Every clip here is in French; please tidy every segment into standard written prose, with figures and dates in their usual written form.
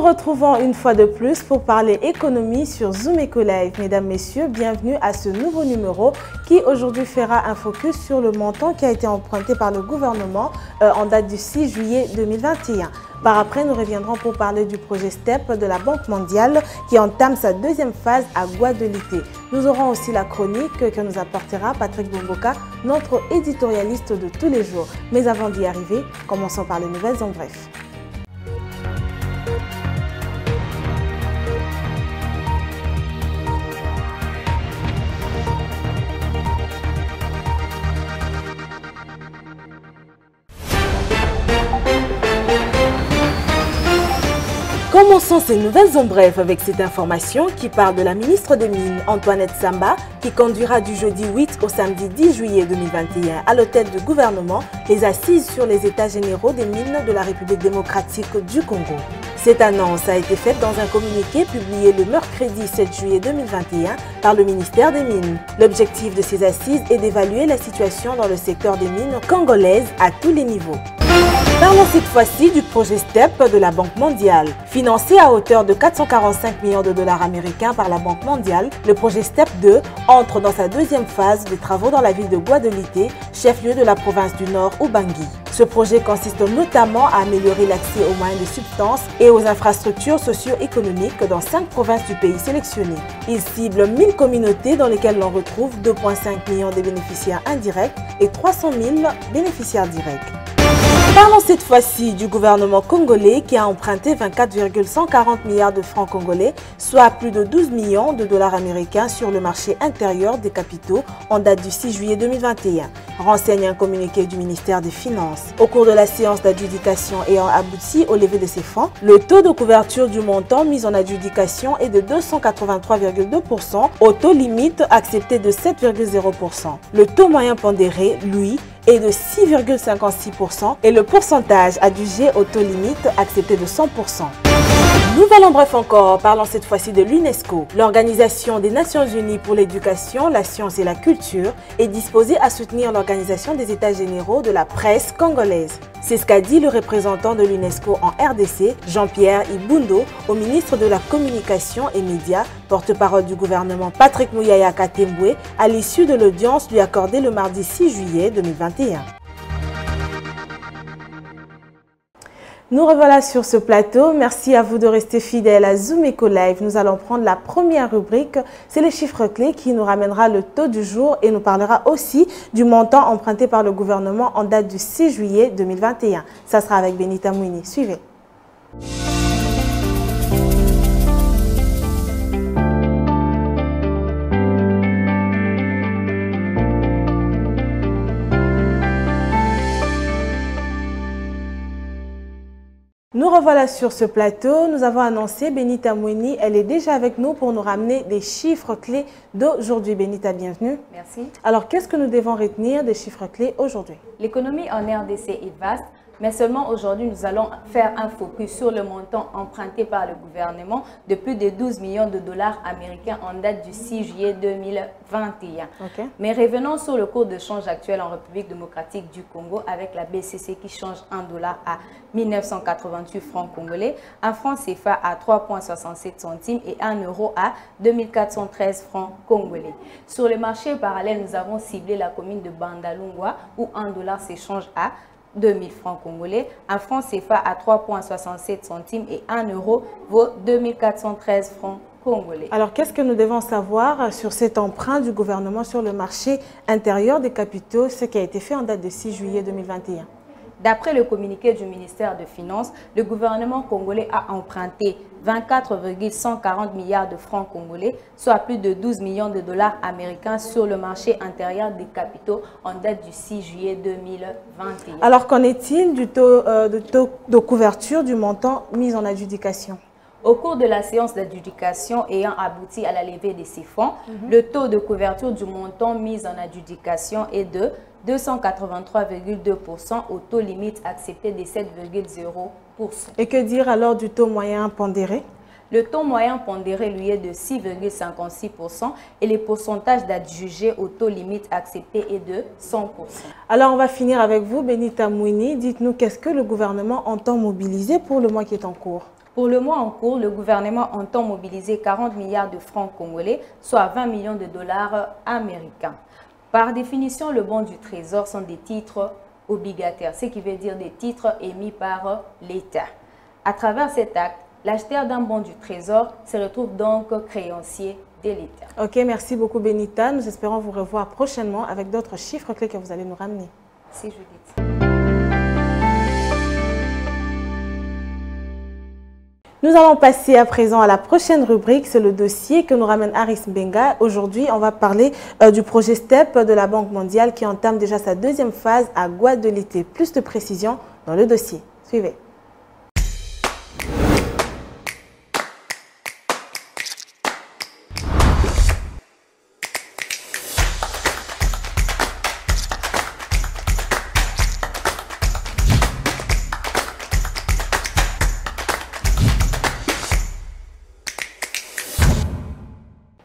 retrouvons une fois de plus pour parler économie sur Zoom Eco Live. Mesdames, Messieurs, bienvenue à ce nouveau numéro qui aujourd'hui fera un focus sur le montant qui a été emprunté par le gouvernement en date du 6 juillet 2021. Par après, nous reviendrons pour parler du projet STEP de la Banque mondiale qui entame sa deuxième phase à Guadeloupe. Nous aurons aussi la chronique que nous apportera Patrick Bomboka, notre éditorialiste de tous les jours. Mais avant d'y arriver, commençons par les nouvelles en bref. Commençons ces nouvelles en bref avec cette information qui parle de la ministre des Mines, Antoinette Samba, qui conduira du jeudi 8 au samedi 10 juillet 2021 à l'hôtel du gouvernement les assises sur les états généraux des mines de la République démocratique du Congo. Cette annonce a été faite dans un communiqué publié le mercredi 7 juillet 2021 par le ministère des Mines. L'objectif de ces assises est d'évaluer la situation dans le secteur des mines congolaises à tous les niveaux. Parlons cette fois-ci du projet STEP de la Banque mondiale. Financé à hauteur de 445 millions de dollars américains par la Banque mondiale, le projet STEP 2 entre dans sa deuxième phase de travaux dans la ville de Guadeloupe, chef-lieu de la province du Nord, Ubangui. Ce projet consiste notamment à améliorer l'accès aux moyens de substance et aux infrastructures socio-économiques dans 5 provinces du pays sélectionnées. Il cible 1000 communautés dans lesquelles l'on retrouve 2,5 millions de bénéficiaires indirects et 300 000 bénéficiaires directs. Parlons cette fois-ci du gouvernement congolais qui a emprunté 24,140 milliards de francs congolais, soit plus de 12 millions de dollars américains sur le marché intérieur des capitaux en date du 6 juillet 2021, renseigne un communiqué du ministère des Finances. Au cours de la séance d'adjudication ayant abouti au lever de ces fonds, le taux de couverture du montant mis en adjudication est de 283,2% au taux limite accepté de 7,0%. Le taux moyen pondéré, lui, est de 6,56% et le pourcentage adjugé au taux limite accepté de 100%. Nouvelle en bref encore, parlons cette fois-ci de l'UNESCO. L'Organisation des Nations Unies pour l'éducation, la science et la culture est disposée à soutenir l'organisation des États généraux de la presse congolaise. C'est ce qu'a dit le représentant de l'UNESCO en RDC, Jean-Pierre Ibundo, au ministre de la Communication et Médias, porte-parole du gouvernement Patrick Muyaya Katembwe, à l'issue de l'audience lui accordée le mardi 6 juillet 2021. Nous revoilà sur ce plateau. Merci à vous de rester fidèles à Zoom Eco Live. Nous allons prendre la première rubrique. C'est les chiffres clés qui nous ramènera le taux du jour et nous parlera aussi du montant emprunté par le gouvernement en date du 6 juillet 2021. Ça sera avec Benita Mouini. Suivez. Nous revoilà sur ce plateau. Nous avons annoncé Benita Mouini. Elle est déjà avec nous pour nous ramener des chiffres clés d'aujourd'hui. Benita, bienvenue. Merci. Alors, qu'est-ce que nous devons retenir des chiffres clés aujourd'hui? L'économie en RDC est vaste, mais seulement aujourd'hui, nous allons faire un focus sur le montant emprunté par le gouvernement de plus de 12 millions de dollars américains en date du 6 juillet 2021. Okay. Mais revenons sur le cours de change actuel en République démocratique du Congo avec la BCC qui change $1 à 1988 francs congolais, un franc CFA à 3,67 centimes et 1 euro à 2413 francs congolais. Sur le marché parallèle, nous avons ciblé la commune de Bandalungwa où $1 s'échange à 2000 francs congolais, un franc CFA à 3,67 centimes et 1 euro vaut 2413 francs congolais. Alors, qu'est-ce que nous devons savoir sur cet emprunt du gouvernement sur le marché intérieur des capitaux, ce qui a été fait en date de 6 juillet 2021? D'après le communiqué du ministère des Finances, le gouvernement congolais a emprunté 24,140 milliards de francs congolais, soit plus de 12 millions de dollars américains sur le marché intérieur des capitaux en date du 6 juillet 2021. Alors, qu'en est-il du taux de couverture du montant mis en adjudication? Au cours de la séance d'adjudication ayant abouti à la levée de ces fonds, le taux de couverture du montant mis en adjudication est de 283,2% au taux limite accepté de 7,0%. Et que dire alors du taux moyen pondéré? Le taux moyen pondéré lui est de 6,56% et le pourcentage d'adjugés au taux limite accepté est de 100%. Alors on va finir avec vous, Benita Mouini. Dites-nous qu'est-ce que le gouvernement entend mobiliser pour le mois qui est en cours? Pour le mois en cours, le gouvernement entend mobiliser 40 milliards de francs congolais, soit 20 millions de dollars américains. Par définition, le bon du Trésor sont des titres obligataires, ce qui veut dire des titres émis par l'État. À travers cet acte, l'acheteur d'un bon du Trésor se retrouve donc créancier de l'État. Ok, merci beaucoup Benita. Nous espérons vous revoir prochainement avec d'autres chiffres clés que vous allez nous ramener. Merci Judith. Nous allons passer à présent à la prochaine rubrique, c'est le dossier que nous ramène Aris Mbenga. Aujourd'hui, on va parler du projet STEP de la Banque mondiale qui entame déjà sa deuxième phase à Guadeloupe. Plus de précisions dans le dossier. Suivez.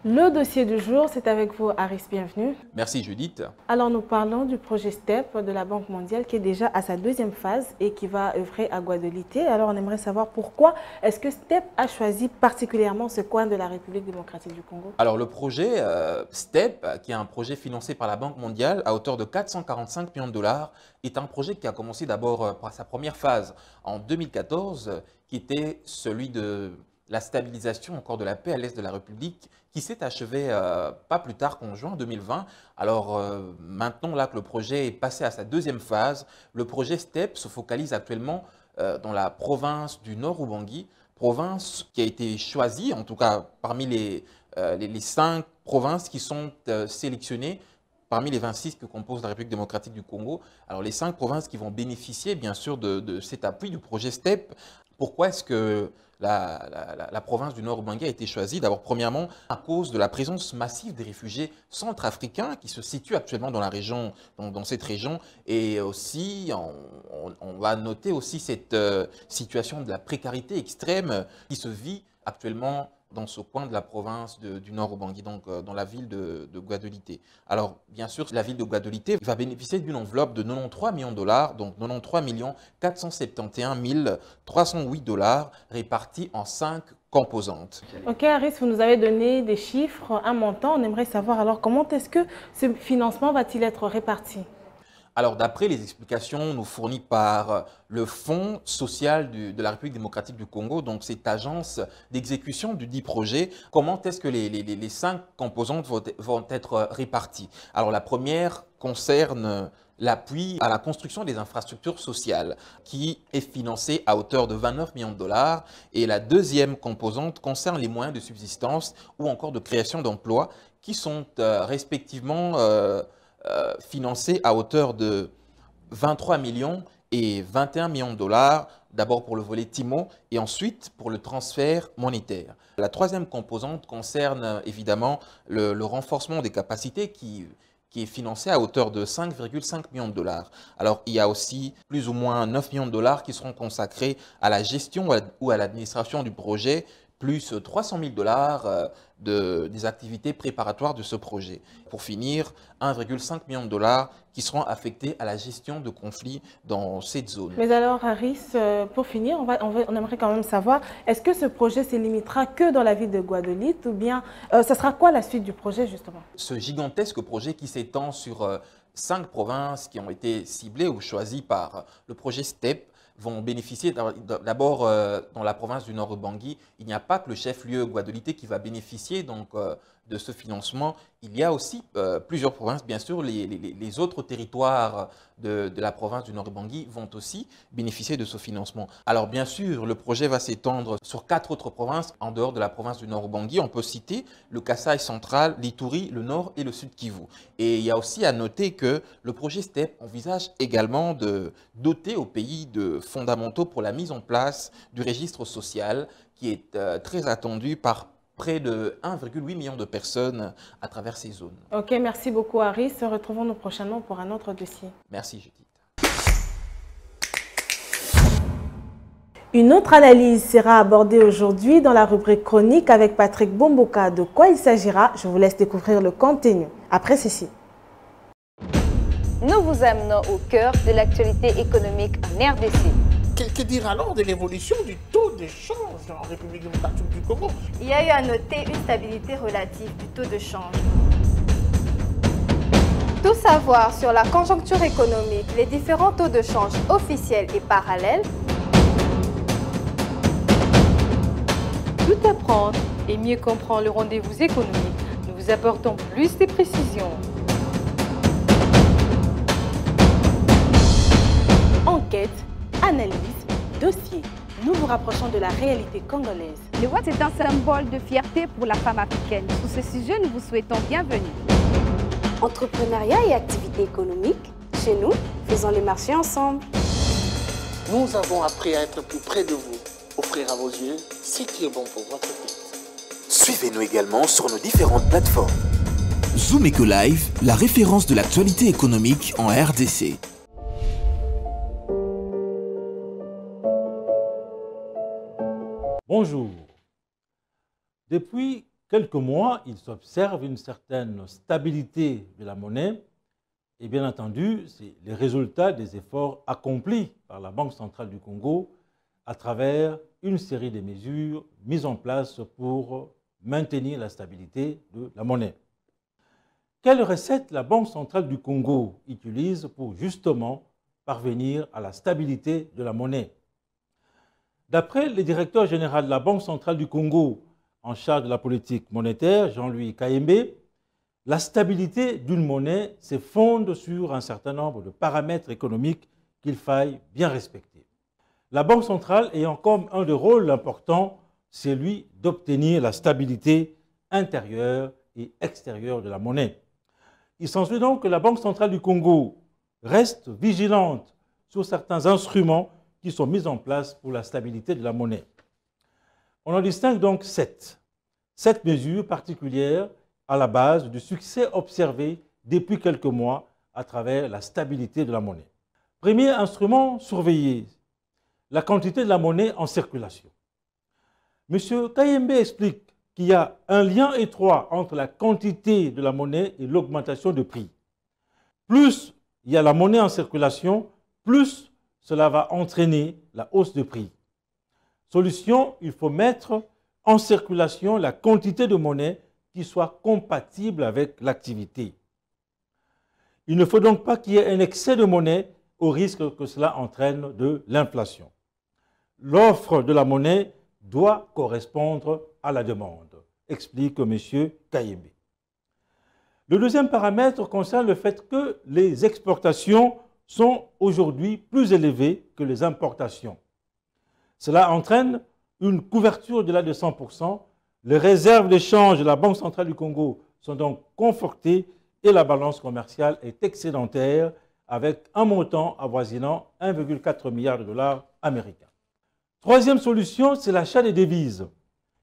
Le dossier du jour, c'est avec vous, Aris, bienvenue. Merci Judith. Alors nous parlons du projet STEP de la Banque mondiale qui est déjà à sa deuxième phase et qui va œuvrer à Guadeloupe. Alors on aimerait savoir pourquoi est-ce que STEP a choisi particulièrement ce coin de la République démocratique du Congo? Alors le projet STEP, qui est un projet financé par la Banque mondiale à hauteur de 445 millions de dollars, est un projet qui a commencé d'abord par sa première phase en 2014, qui était celui de la stabilisation encore de la paix à l'est de la République, qui s'est achevée pas plus tard qu'en juin 2020. Alors maintenant là que le projet est passé à sa deuxième phase, le projet STEP se focalise actuellement dans la province du Nord-Ubangi, province qui a été choisie, en tout cas parmi les 5 provinces qui sont sélectionnées parmi les 26 que compose la République démocratique du Congo. Alors les 5 provinces qui vont bénéficier bien sûr de cet appui du projet STEP. Pourquoi est-ce que la province du Nord-Ubangi a été choisie? D'abord, premièrement, à cause de la présence massive des réfugiés centrafricains qui se situent actuellement dans la région, dans cette région. Et aussi, on va noter aussi cette situation de la précarité extrême qui se vit actuellement dans ce coin de la province du Nord-Ubangi, donc dans la ville de Guadeloupe. Alors, bien sûr, la ville de Guadeloupe va bénéficier d'une enveloppe de 93 millions de dollars, donc 93 471 308 dollars répartis en 5 composantes. Ok, Aris, vous nous avez donné des chiffres, un montant. On aimerait savoir alors comment est-ce que ce financement va-t-il être réparti? Alors, d'après les explications nous fournies par le Fonds social de la République démocratique du Congo, donc cette agence d'exécution du dit projet, comment est-ce que les 5 composantes vont être réparties? Alors, la première concerne l'appui à la construction des infrastructures sociales qui est financé à hauteur de 29 millions de dollars. Et la deuxième composante concerne les moyens de subsistance ou encore de création d'emplois qui sont respectivement financé à hauteur de 23 millions et 21 millions de dollars, d'abord pour le volet TIMO et ensuite pour le transfert monétaire. La troisième composante concerne évidemment le renforcement des capacités qui est financé à hauteur de 5,5 millions de dollars. Alors, il y a aussi plus ou moins 9 millions de dollars qui seront consacrés à la gestion ou à l'administration du projet, plus 300 000 dollars des activités préparatoires de ce projet. Pour finir, 1,5 million de dollars qui seront affectés à la gestion de conflits dans cette zone. Mais alors, Aris, pour finir, on aimerait quand même savoir, est-ce que ce projet se limitera que dans la ville de Guadeloupe ou bien, ça sera quoi la suite du projet justement? Ce gigantesque projet qui s'étend sur 5 provinces qui ont été ciblées ou choisies par le projet STEP vont bénéficier d'abord dans la province du Nord-Ubangi. Il n'y a pas que le chef-lieu Guadeloupe qui va bénéficier donc, de ce financement. Il y a aussi plusieurs provinces, bien sûr, les autres territoires de la province du Nord-Ubangi vont aussi bénéficier de ce financement. Alors bien sûr, le projet va s'étendre sur 4 autres provinces en dehors de la province du Nord-Ubangi. On peut citer le Kasaï central, l'Ituri, le Nord et le Sud Kivu. Et il y a aussi à noter que le projet STEP envisage également de doter au pays de fondamentaux pour la mise en place du registre social qui est très attendu par près de 1,8 million de personnes à travers ces zones. Ok, merci beaucoup Aris. Retrouvons-nous prochainement pour un autre dossier. Merci Judith. Une autre analyse sera abordée aujourd'hui dans la rubrique chronique avec Patrick Bomboka. De quoi il s'agira? Je vous laisse découvrir le contenu après ceci. Nous vous amenons au cœur de l'actualité économique en RDC. Que dire alors de l'évolution du taux de change en République démocratique du Congo? Il y a eu à noter une stabilité relative du taux de change. Tout savoir sur la conjoncture économique, les différents taux de change officiels et parallèles. Tout apprendre et mieux comprendre le rendez-vous économique. Nous vous apportons plus de précisions. Enquête, analyse, dossier. Nous vous rapprochons de la réalité congolaise. Le Watt est un symbole de fierté pour la femme africaine. Sur ce sujet, nous vous souhaitons bienvenue. Entrepreneuriat et activités économiques, chez nous, faisons les marchés ensemble. Nous avons appris à être plus près de vous, offrir à vos yeux ce qui est bon pour votre tête. Suivez-nous également sur nos différentes plateformes. Zoom Eco Live, la référence de l'actualité économique en RDC. Bonjour. Depuis quelques mois, il s'observe une certaine stabilité de la monnaie et bien entendu, c'est les résultats des efforts accomplis par la Banque centrale du Congo à travers une série de mesures mises en place pour maintenir la stabilité de la monnaie. Quelles recettes la Banque centrale du Congo utilise pour justement parvenir à la stabilité de la monnaie? D'après le directeur général de la Banque centrale du Congo en charge de la politique monétaire, Jean-Louis Kayembe, la stabilité d'une monnaie se fonde sur un certain nombre de paramètres économiques qu'il faille bien respecter. La Banque centrale ayant comme un des rôles importants, celui d'obtenir la stabilité intérieure et extérieure de la monnaie. Il s'ensuit donc que la Banque centrale du Congo reste vigilante sur certains instruments qui sont mis en place pour la stabilité de la monnaie. On en distingue donc 7 mesures particulières à la base du succès observé depuis quelques mois à travers la stabilité de la monnaie. Premier instrument surveillé, la quantité de la monnaie en circulation. M. Kayembe explique qu'il y a un lien étroit entre la quantité de la monnaie et l'augmentation de prix. Plus il y a la monnaie en circulation, plus cela va entraîner la hausse de prix. Solution, il faut mettre en circulation la quantité de monnaie qui soit compatible avec l'activité. Il ne faut donc pas qu'il y ait un excès de monnaie au risque que cela entraîne de l'inflation. L'offre de la monnaie doit correspondre à la demande, explique M. Kayembe. Le deuxième paramètre concerne le fait que les exportations sont aujourd'hui plus élevées que les importations. Cela entraîne une couverture au-delà de 100%. Les réserves d'échange de la Banque centrale du Congo sont donc confortées et la balance commerciale est excédentaire avec un montant avoisinant 1,4 milliard de dollars américains. Troisième solution, c'est l'achat des devises.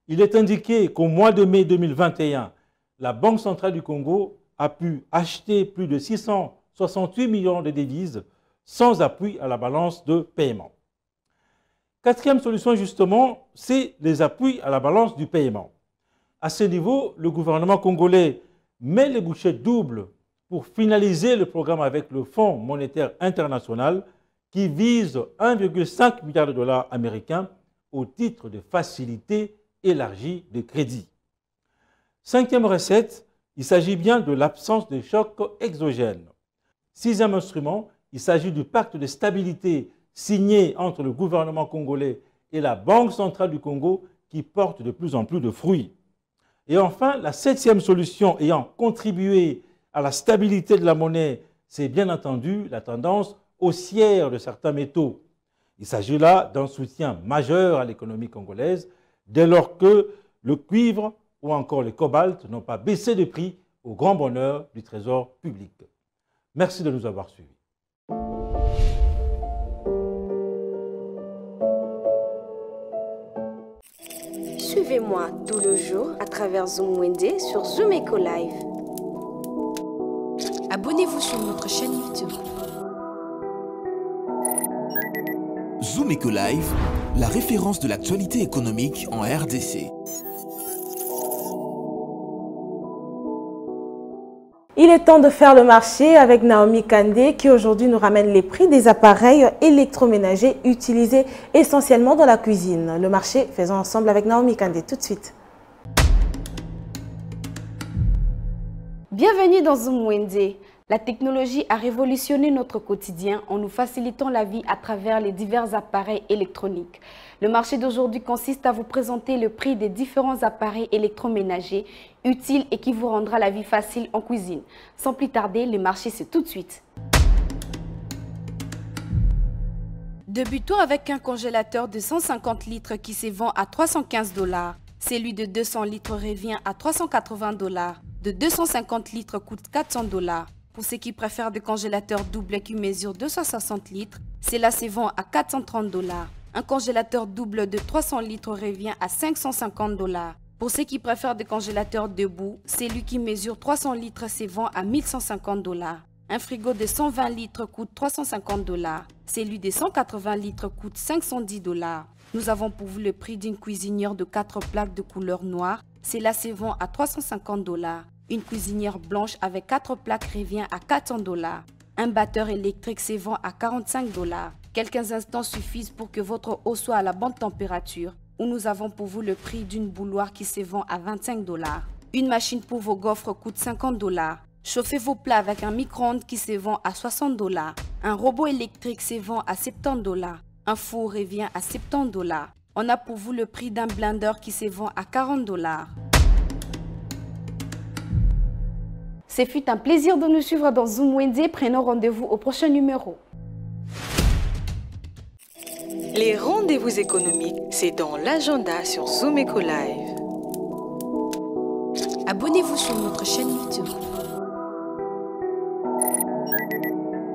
Il est indiqué qu'au mois de mai 2021, la Banque centrale du Congo a pu acheter plus de 668 millions de devises sans appui à la balance de paiement. Quatrième solution, justement, c'est les appuis à la balance du paiement. À ce niveau, le gouvernement congolais met les bouchées doubles pour finaliser le programme avec le Fonds monétaire international qui vise 1,5 milliard de dollars américains au titre de facilité élargie de crédit. Cinquième recette, il s'agit bien de l'absence de choc exogène. Sixième instrument, il s'agit du pacte de stabilité signé entre le gouvernement congolais et la Banque centrale du Congo qui porte de plus en plus de fruits. Et enfin, la septième solution ayant contribué à la stabilité de la monnaie, c'est bien entendu la tendance haussière de certains métaux. Il s'agit là d'un soutien majeur à l'économie congolaise dès lors que le cuivre ou encore le cobalt n'ont pas baissé de prix au grand bonheur du trésor public. Merci de nous avoir suivis. Suivez-moi tout le jour à travers Zoom Wende sur Zoom Eco Live. Abonnez-vous sur notre chaîne YouTube. Zoom Eco Live, la référence de l'actualité économique en RDC. Il est temps de faire le marché avec Naomi Kandé qui aujourd'hui nous ramène les prix des appareils électroménagers utilisés essentiellement dans la cuisine. Le marché, faisons ensemble avec Naomi Kandé tout de suite. Bienvenue dans Zoom Wednesday. La technologie a révolutionné notre quotidien en nous facilitant la vie à travers les divers appareils électroniques. Le marché d'aujourd'hui consiste à vous présenter le prix des différents appareils électroménagers utiles et qui vous rendra la vie facile en cuisine. Sans plus tarder, le marché c'est tout de suite. Débutons avec un congélateur de 150 litres qui se vend à 315 $. Celui de 200 litres revient à 380 $. De 250 litres coûte 400 $. Pour ceux qui préfèrent des congélateurs doubles qui mesurent 260 litres, cela se vend à 430 $. Un congélateur double de 300 litres revient à 550 $. Pour ceux qui préfèrent des congélateurs debout, celui qui mesure 300 litres se vend à 1150 $. Un frigo de 120 litres coûte 350 $. Celui de 180 litres coûte 510 $. Nous avons pour vous le prix d'une cuisinière de 4 plaques de couleur noire. Cela se vend à 350 $. Une cuisinière blanche avec 4 plaques revient à 400 $. Un batteur électrique se vend à 45 $. Quelques instants suffisent pour que votre eau soit à la bonne température. Où nous avons pour vous le prix d'une bouilloire qui se vend à 25 $. Une machine pour vos gaufres coûte 50 $. Chauffez vos plats avec un micro-ondes qui se vend à 60 $. Un robot électrique se vend à 70 $. Un four revient à 70 $. On a pour vous le prix d'un blender qui se vend à 40 $. Ce fut un plaisir de nous suivre dans Zoom Wednesday. Prenons rendez-vous au prochain numéro. Les rendez-vous économiques, c'est dans l'agenda sur Zoom Eco Live. Abonnez-vous sur notre chaîne YouTube.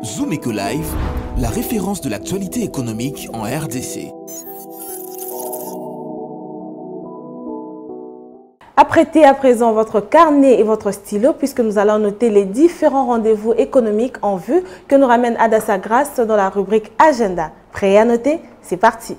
Zoom Eco Live, la référence de l'actualité économique en RDC. Apprêtez à présent votre carnet et votre stylo puisque nous allons noter les différents rendez-vous économiques en vue que nous ramène Adassa Grace dans la rubrique Agenda. Prêt à noter? C'est parti!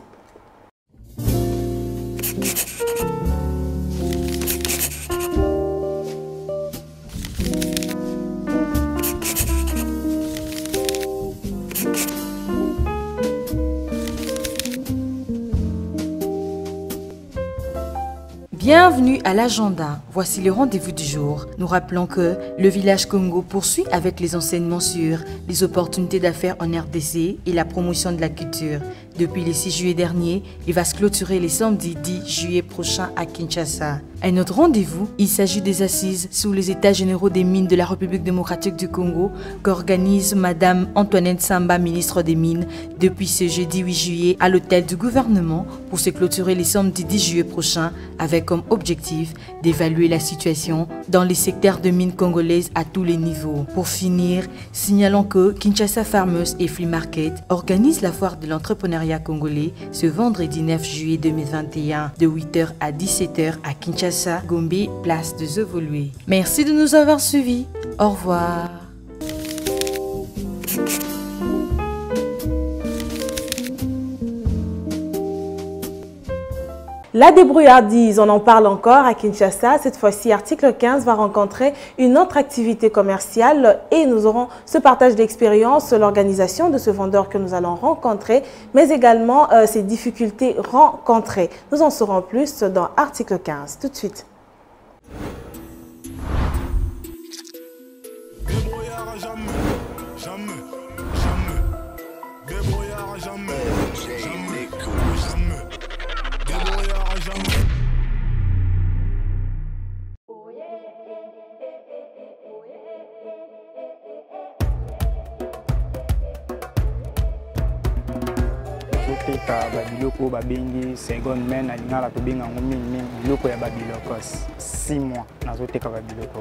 Bienvenue à l'agenda. Voici le rendez-vous du jour. Nous rappelons que le Village Congo poursuit avec les enseignements sur les opportunités d'affaires en RDC et la promotion de la culture. Depuis le 6 juillet dernier, il va se clôturer les samedis 10 juillet prochain à Kinshasa. Un autre rendez-vous, il s'agit des assises sous les états généraux des mines de la République démocratique du Congo qu'organise Madame Antoinette Samba, ministre des Mines, depuis ce jeudi 8 juillet à l'hôtel du gouvernement pour se clôturer les samedis 10 juillet prochain avec comme objectif d'évaluer la situation dans les secteurs de mines congolaises à tous les niveaux. Pour finir, signalons que Kinshasa Farmers et Flea Market organise la foire de l'entrepreneuriat congolais ce vendredi 9 juillet 2021 de 8h à 17h à Kinshasa, Gombe, place de Zovolué. Merci de nous avoir suivis. Au revoir. La débrouillardise, on en parle encore à Kinshasa. Cette fois-ci, article 15 va rencontrer une autre activité commerciale et nous aurons ce partage d'expérience, l'organisation de ce vendeur que nous allons rencontrer, mais également ses difficultés rencontrées. Nous en saurons plus dans article 15. Tout de suite. Teka babiloko babengi seconde main na lingala to benga ngomini biloko ya babilokos 6 mois nazoteka babiloko.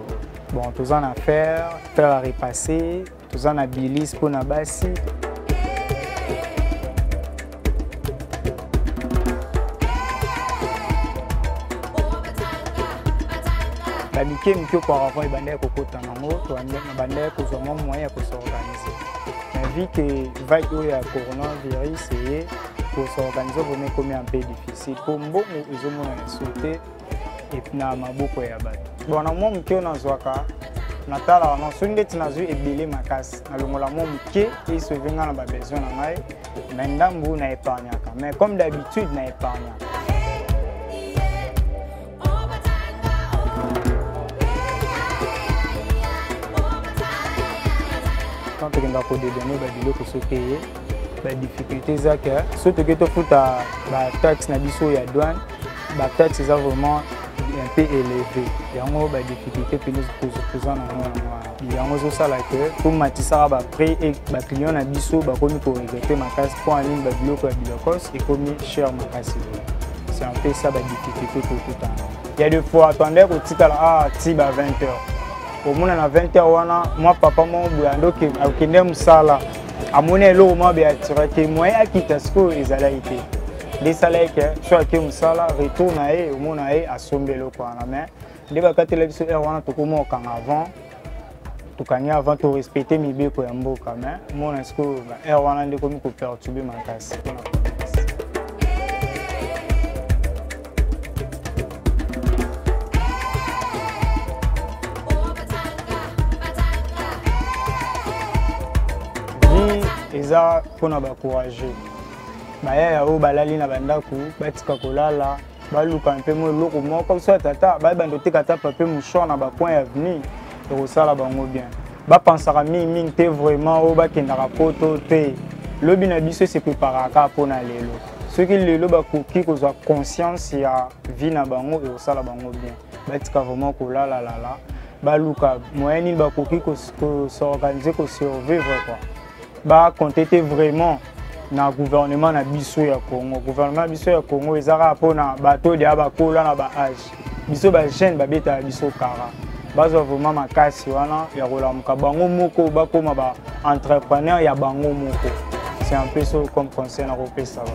Bon, tous en affaire, faire à repasser, tous en habilis pour na basi. La mike par avant ibandé kokota nango to bandé ko zo moyen ko s'organiser. Mais vu que vague ya coronavirus et pour s'organiser vous met comme un peu difficile pour mbongo ezomona sauter et puis na maboko ya bato. Bon na moi mke na zwaka natala non so ndeti nazu ebele makasi nalongola mo muke et sauvenga na ba besoin na ngai mais ndambu na épargnaka mais comme d'habitude na épargnaka. Quand tu as donné biloko soki ba difficulté zaka surtout que tu futa ba taxe na biso ya douane ba taxe ça vraiment un peu élevé yango ba difficulté que nous posons na yango zo sala que pour matisa ba prix et ba client na biso ba komi ko regretter makasi pour en ligne ba biloko ya bilokos et komi cher makasi. C'est un peu ça ba difficulté tout le temps. Il y a des fois attendez ko tikala ti ba 20h au moins à 20h wana moi papa mon boyando ki akende musala amone eloko mo be atira témoin akita sko ezala été des salaires que soit que musala retourne au monde a sombé eloko wana mais ndeba katela biso wana to komo kan avant to kanya avant to respecter mibeko ya mboka mais mon esko wana ndeko mi ko perturber makasi. Eza pona ba courager baya ya o balali na bandaku batika kolala baluka un peu mo loko mo comme ça tata ba bando tekata papier mouchoir na ba coin avenir et sala bango bien ba pensera mingi te vraiment o ba kendaka poto te lobi na biso se préparaka pona lelo ceux qui lelo ba koki ko za conscience ya vie na bango et sala bango bien batika vraiment kolala lala baluka moyen ba koki ko s'organiser ko survivre quoi. Ba compter vraiment na gouvernement na biso ya Congo. Gouvernement biso ya Congo ezara pona bato dia ba kola na ba âge. Biso ba jeune ba beta biso kara. Bazo vraiment makasi wana ya kolamuka bango moko ba koma ba entrepreneur ya bango moko. C'est un peu ça comme conseil na kopesa ba.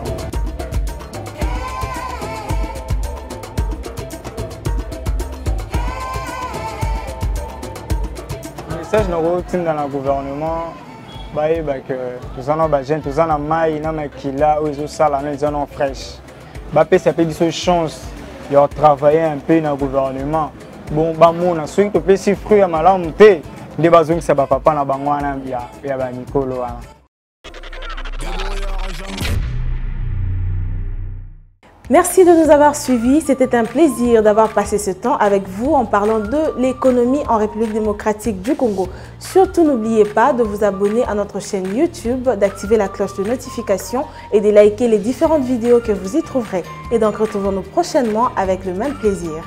Message na routine dans le gouvernement. Que tous en ont jeunes, tous en ont maille, non mais qui là où ils ont ça là, ils en ont fraîche. Bapé ça peut dire chance, ils ont travaillé un peu dans le gouvernement. Bon, bah mon a swing to plaît si fruit à malam té, des bazons ça va papa na bangwana ya ba Nicolo. Merci de nous avoir suivis. C'était un plaisir d'avoir passé ce temps avec vous en parlant de l'économie en République démocratique du Congo. Surtout, n'oubliez pas de vous abonner à notre chaîne YouTube, d'activer la cloche de notification et de liker les différentes vidéos que vous y trouverez. Et donc, retrouvons-nous prochainement avec le même plaisir.